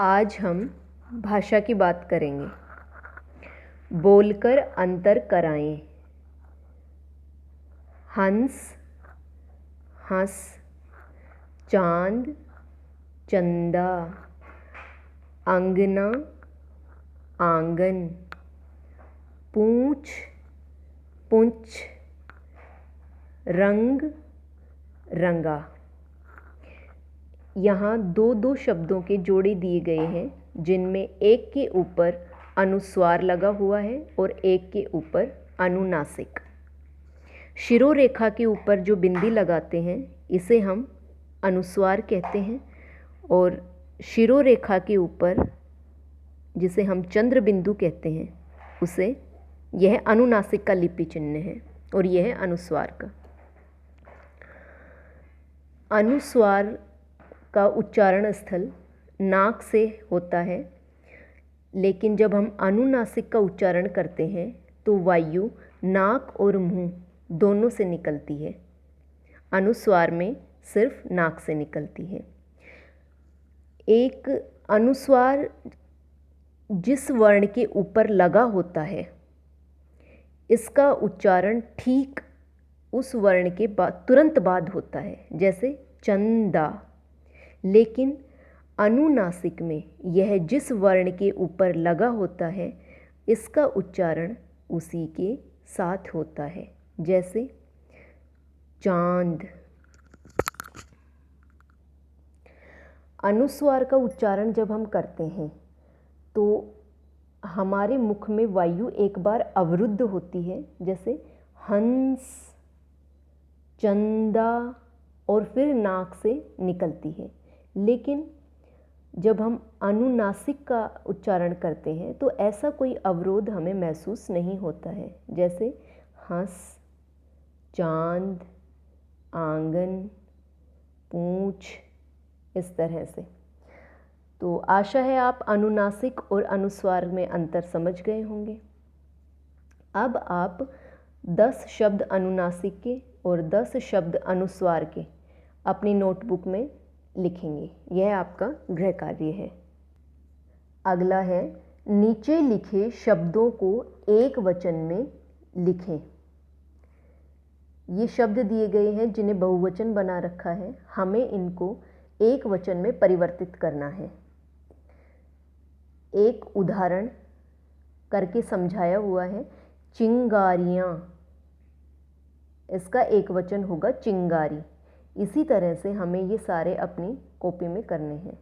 आज हम भाषा की बात करेंगे। बोलकर अंतर कराएं। हंस हंस, चांद चंदा, अंगना आंगन, पूंछ पुंछ, रंग रंगा। यहाँ दो दो शब्दों के जोड़े दिए गए हैं जिनमें एक के ऊपर अनुस्वार लगा हुआ है और एक के ऊपर अनुनासिक। शिरोरेखा के ऊपर जो बिंदी लगाते हैं इसे हम अनुस्वार कहते हैं और शिरोरेखा के ऊपर जिसे हम चंद्र बिंदु कहते हैं उसे यह अनुनासिक का लिपि चिन्ह है और यह है अनुस्वार का। अनुस्वार का उच्चारण स्थल नाक से होता है, लेकिन जब हम अनुनासिक का उच्चारण करते हैं तो वायु नाक और मुंह दोनों से निकलती है। अनुस्वार में सिर्फ नाक से निकलती है। एक अनुस्वार जिस वर्ण के ऊपर लगा होता है इसका उच्चारण ठीक उस वर्ण के बाद तुरंत बाद होता है, जैसे चंदा। लेकिन अनुनासिक में यह जिस वर्ण के ऊपर लगा होता है इसका उच्चारण उसी के साथ होता है, जैसे चांद। अनुस्वार का उच्चारण जब हम करते हैं तो हमारे मुख में वायु एक बार अवरुद्ध होती है, जैसे हंस, चंदा, और फिर नाक से निकलती है। लेकिन जब हम अनुनासिक का उच्चारण करते हैं तो ऐसा कोई अवरोध हमें महसूस नहीं होता है, जैसे हंस, चांद, आंगन, पूंछ, इस तरह से। तो आशा है आप अनुनासिक और अनुस्वार में अंतर समझ गए होंगे। अब आप 10 शब्द अनुनासिक के और 10 शब्द अनुस्वार के अपनी नोटबुक में लिखेंगे। यह आपका गृह कार्य है। अगला है नीचे लिखे शब्दों को एक वचन में लिखें। ये शब्द दिए गए हैं जिन्हें बहुवचन बना रखा है, हमें इनको एक वचन में परिवर्तित करना है। एक उदाहरण करके समझाया हुआ है, चिंगारियाँ, इसका एक वचन होगा चिंगारी। इसी तरह से हमें ये सारे अपनी कॉपी में करने हैं।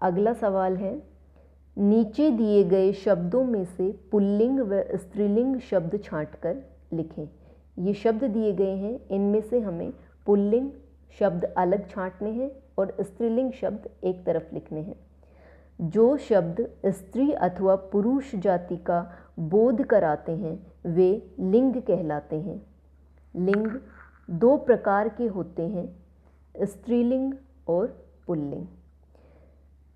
अगला सवाल है नीचे दिए गए शब्दों में से पुल्लिंग व स्त्रीलिंग शब्द छांटकर लिखें। ये शब्द दिए गए हैं, इनमें से हमें पुल्लिंग शब्द अलग छांटने हैं और स्त्रीलिंग शब्द एक तरफ लिखने हैं। जो शब्द स्त्री अथवा पुरुष जाति का बोध कराते हैं वे लिंग कहलाते हैं। लिंग 2 प्रकार के होते हैं, स्त्रीलिंग और पुल्लिंग।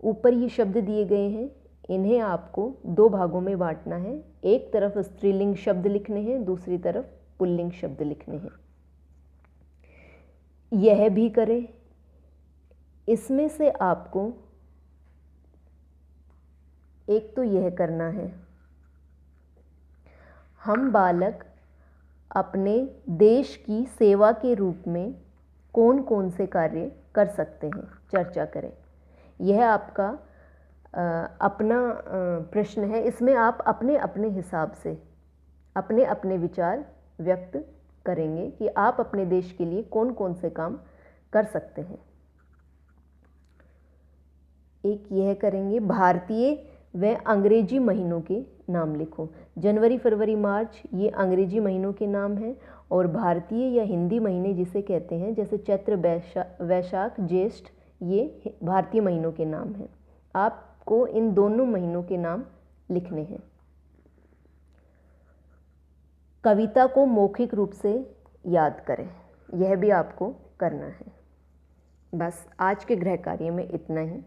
ऊपर ये शब्द दिए गए हैं, इन्हें आपको 2 भागों में बांटना है। एक तरफ स्त्रीलिंग शब्द लिखने हैं, दूसरी तरफ पुल्लिंग शब्द लिखने हैं। यह भी करें। इसमें से आपको एक तो यह करना है, हम बालक अपने देश की सेवा के रूप में कौन कौन से कार्य कर सकते हैं, चर्चा करें। यह आपका अपना प्रश्न है। इसमें आप अपने अपने हिसाब से अपने अपने विचार व्यक्त करेंगे कि आप अपने देश के लिए कौन कौन से काम कर सकते हैं। एक यह करेंगे, भारतीय व अंग्रेजी महीनों के नाम लिखो। जनवरी, फरवरी, मार्च ये अंग्रेजी महीनों के नाम हैं और भारतीय या हिंदी महीने जिसे कहते हैं, जैसे चैत्र, वैशाख, ज्येष्ठ, ये भारतीय महीनों के नाम हैं। आपको इन दोनों महीनों के नाम लिखने हैं। कविता को मौखिक रूप से याद करें, यह भी आपको करना है। बस आज के गृह कार्य में इतना ही।